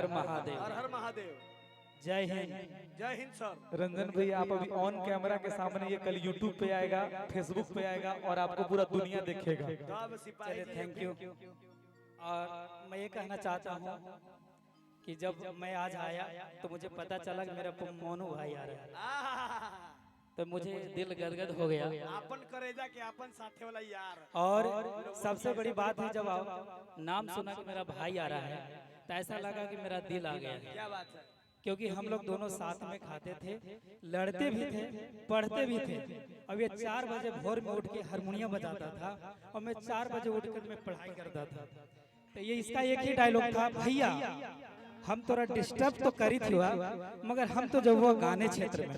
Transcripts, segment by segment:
हर महादेव। हर हर महादेव। जय हिंद। जय हिंद सर। रंजन भैया आप अभी ऑन कैमरा के सामने, ये कल यूट्यूब पे आएगा, फेसबुक पे आएगा और आपको पूरा दुनिया देखेगा। चलिए थैंक यू। और मैं ये कहना चाहता हूँ कि जब मैं आज आया तो मुझे पता चला कि मेरा मोनू भाई आ रहा है, तो मुझे दिल गदगद हो गया। अपन करेजा के अपन साथे वाला यार। और सबसे बड़ी बात है, जब आप नाम सुना कि मेरा भाई आ रहा है तो ऐसा लगा कि मेरा दिल आ गया। क्या बात है। क्योंकि हम लोग दोनों साथ में खाते थे, लड़ते भी थे, पढ़ते भी थे। अब ये 4 बजे भोर में उठ के हारमोनियम बजाता था और मैं 4 बजे उठकर मैं पढ़ाई करता था। तो ये इसका एक ही डायलॉग था, भैया हम थोड़ा डिस्टर्ब तो करी थी मगर हम तो जब वो गाने क्षेत्र में,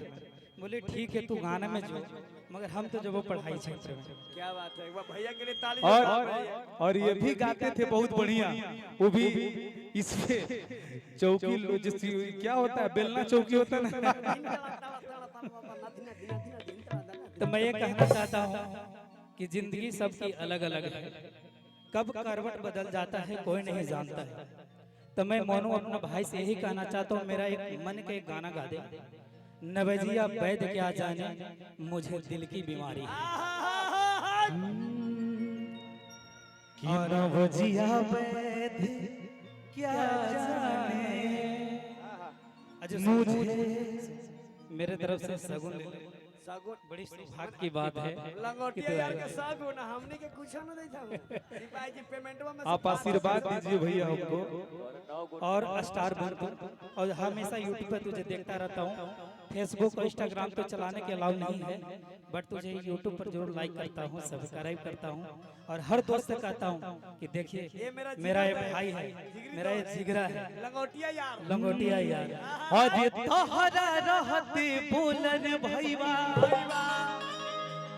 बोले ठीक है तू गाने में जो, मगर हम तो जब वो पढ़ाई क्षेत्र में। क्या बात है, वो भैया के लिए ताली। और ये भी गाते थे बहुत बढ़िया, वो भी इसपे चौकी जिस क्या होता है, बेलना चौकी होता है ना। तो मैं ये कहना चाहता हूँ कि जिंदगी सबकी अलग अलग है, कब करवट बदल जाता है कोई नहीं जानता है। तो मैं मोनू अपना भाई से यही कहना चाहता हूँ, मेरा एक मन का एक गाना गा दे, नवजिया वैद्य क्या जाने मुझे दिल की बीमारी है। नवजिया वैद्य क्या जाने मुझे, मेरे तरफ से सगुन ले ले। सागुन बड़ी सौभाग्य की बात है। लंगोटिया यार के सागुन हमनी के कुछ न देता हूं। सिपाही जी पेमेंटवा में आप आशीर्वाद दीजिए भैया हमको। और स्टार बनकर, और हमेशा यूट्यूब पे तुझे देखता रहता हूँ। फेसबुक और इंस्टाग्राम तो चलाने के अलाउ नहीं है, बट तुझे यूट्यूब पर जरूर लाइक करता हूँ, सब्सक्राइब करता हूँ। और हर दोस्त से कहता हूँ कि देखिए मेरा ये भाई है, मेरा ये जिगरा है, लंगोटिया यार। लंगोटिया यार। अरे तोहरा रहते बोलन भैया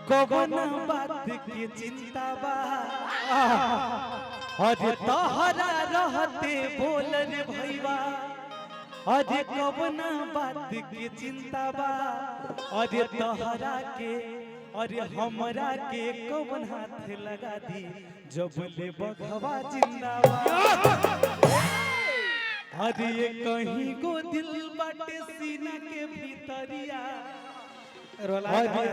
कौन बात की चिंता बा। अरे तोहरा रहते बोलन भैया अरे कौन बात की चिंता बा। अरे तोहरा के अरे हमरा के कौन हाथ लगा दी जब ले बघवा जिंदाबाद। अरे ये कहीं को दिल बाटे सीना के भीतरिया, अरे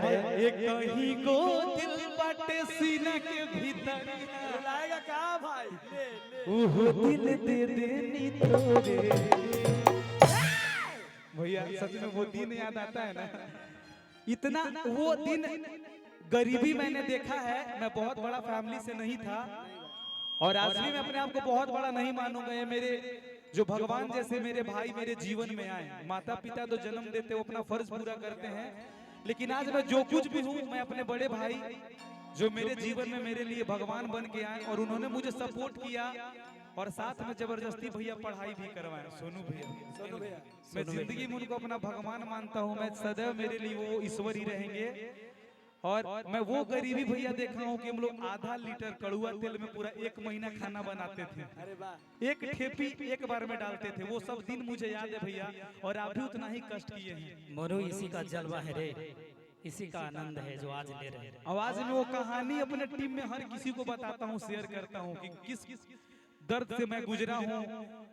ये कहीं को दिल बाटे सीना के भीतरिया, बुलाएगा क्या भाई। ले ले ओहो दिल दे देनी तोरे। भैया सच में वो दिन याद आता है ना, इतना वो दिन गरीबी मैंने देखा है। मैं बहुत बड़ा फैमिली से नहीं था और आज भी मैं अपने आप को बहुत बड़ा नहीं मानूंगा। ये मेरे जो भगवान जैसे मेरे भाई मेरे जीवन में आए, माता पिता तो जन्म देते, वो अपना फर्ज पूरा करते हैं, लेकिन आज मैं जो कुछ भी हूँ, मैं अपने बड़े भाई जो मेरे जीवन में मेरे लिए भगवान बन के आए और उन्होंने मुझे सपोर्ट किया और साथ में जबरदस्ती भैया पढ़ाई भी करवाए। सोनू भैया मैं जिंदगी में उनको अपना भगवान मानता हूँ, मैं सदैव मेरे लिए वो ईश्वर ही रहेंगे। और मैं वो गरीबी भैया देखा हूँ कि हम लोग आधा लीटर कड़ुआ तेल में पूरा 1 महीना खाना बनाते थे। अरे वाह। एक ठेपी एक बार में डालते थे, वो सब दिन मुझे याद है भैया। और आप भी उतना ही कष्ट किए हैं। मोनू इसी का जलवा है रे, इसी का आनंद है जो आज ले रहे हैं। आवाज में वो कहानी अपने टीम में हर किसी को बताता हूँ, शेयर करता हूँ कि किस दर्द से मैं गुजरा हूँ।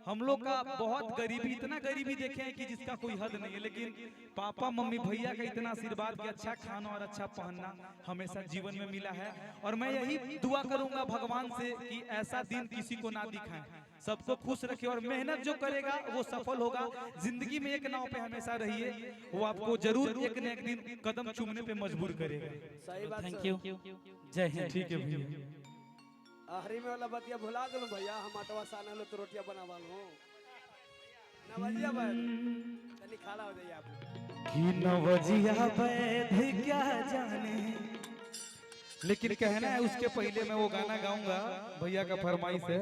हम लोग का बहुत गरीबी, इतना गरीबी देखे हैं कि जिसका कोई हद नहीं है, लेकिन पापा मम्मी भैया का इतना आशीर्वाद कि अच्छा खाना और अच्छा पहनना हमेशा जीवन में मिला है। और मैं यही दुआ करूंगा भगवान से कि ऐसा दिन किसी को ना दिखाएं, सबको खुश रखे और मेहनत जो करेगा वो सफल होगा। जिंदगी में एक नाव पे हमेशा रहिए, वो आपको जरूर एक न एक दिन कदम चूमने पे मजबूर करेगा। सही बात। Thank you. जय हिंद। ठीक है भैया। हरी में वाला बतिया भुला गलो भैया, हम आटवा साना लो तो रोटियां बनावा लो। नवजिया भाई चली खाला हो जाइए आप। कि नवजिया वैद्य क्या जाने, लेकिन कहना है उसके पहले मैं वो गाना गाऊंगा भैया का फरमाइश है।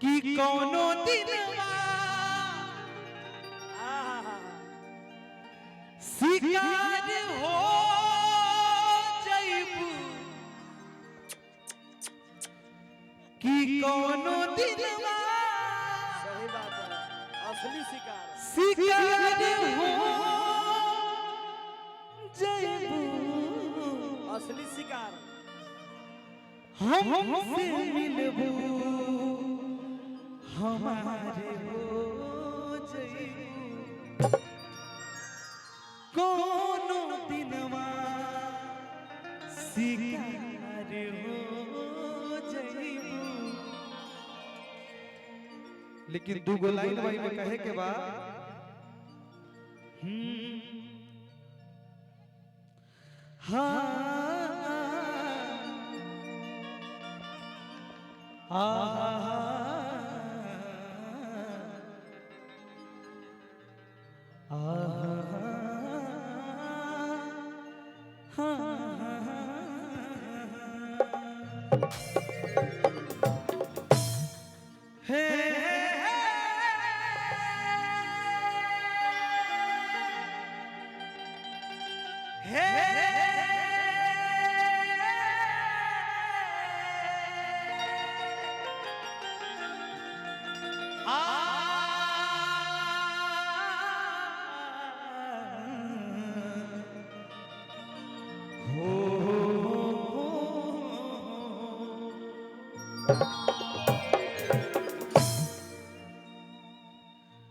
कि कौनो दिनवा शिकार हो जइबू, कि कौनो दिनवा सही बात है, असली शिकार। शिकार हो हमसे मिलबू हमारे हो जइबू कोनो दिनवा शिकार हो जइबू। लेकिन दू गो लाइन भाई में कहे के बाद हाँ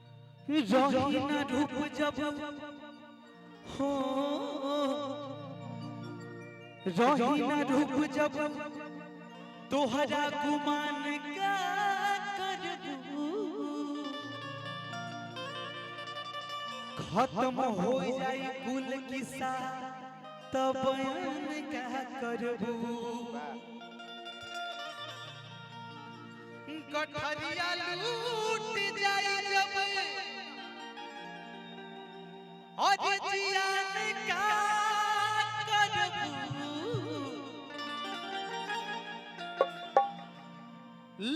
रहीना रूप जब हो रहीना रूप जब तोहरा गुमान का करबू खत्म हो जाई कुल किस्सा तब बयान का करबू गठरिया लूट जाई जब और जियान का करबू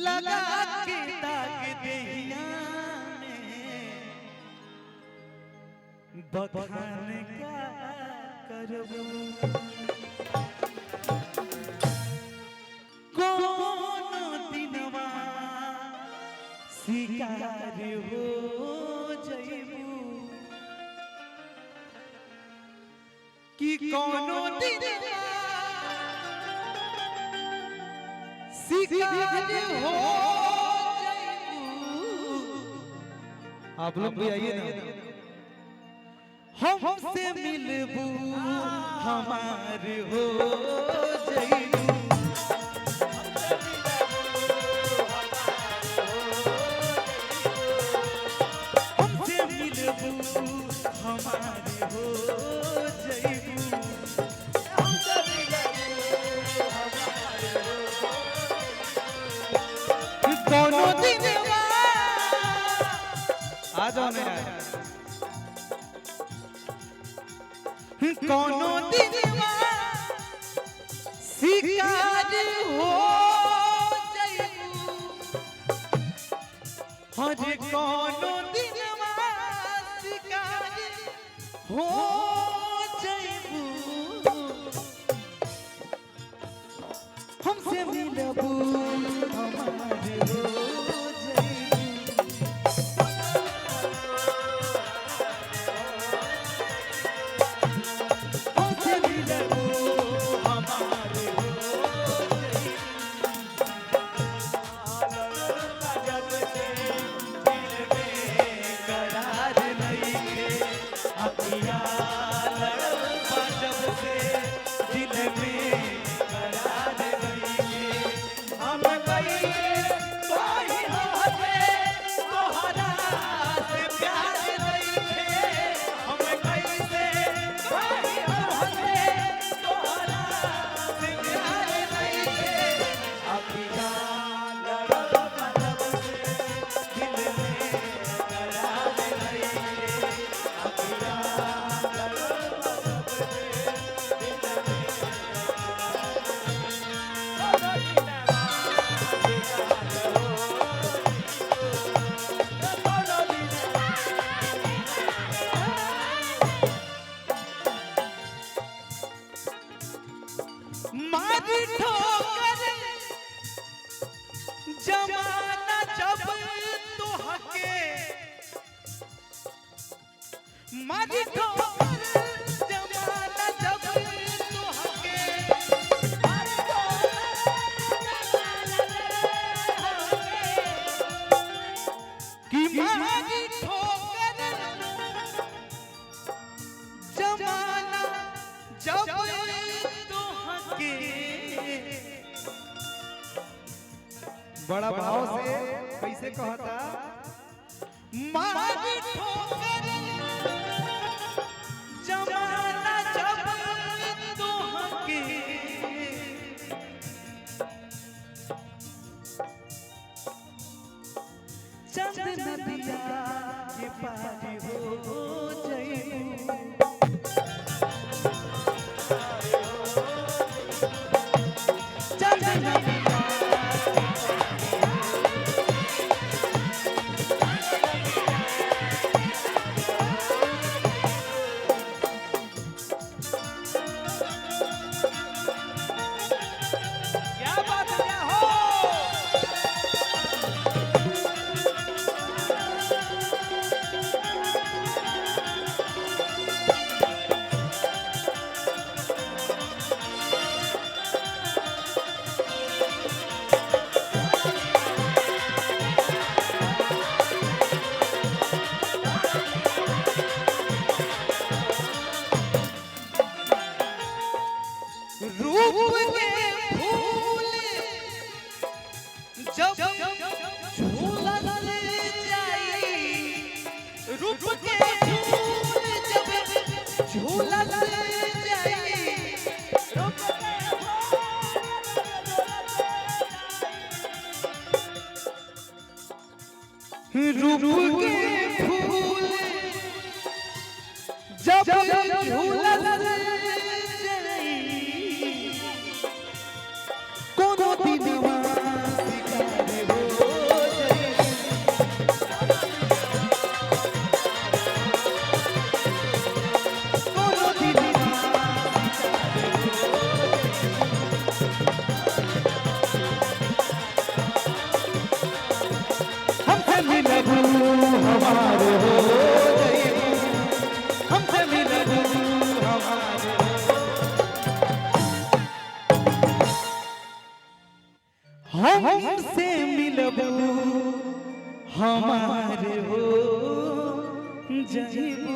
लगा के दाग देहिया में बखान का करबू कौन दिनवा शिकार हो जइबू कि कोनो दिनवा शिकार हो जइबू। आप लोग भी आइए ना, हमसे मिलबू हमारे हो जइबू हमसे मिलबू हमारे हो जइबू कोनो दिनवा आ जाओ ना यार कोनो दिनवा शिकार हो जइबू हजे कोनो दिनवा शिकार हो जइबू हमसे मिलबू हमारे हो दिल में करार नहीं हम गई बड़ा भाव से कैसे कहता मारी ठोकर जमाना जब तुहके चंद नदिया के पारी हो जाइबू चंद नदिया रूप के फूल जब झूलल जाई कोनो दिनवा शिकार हो जाई कोनो दिनवा हमसे मिलबू हमारे हो जाइबू हमसे मिलबू हमारे हमसे मिलबू हमारे हो जाइबू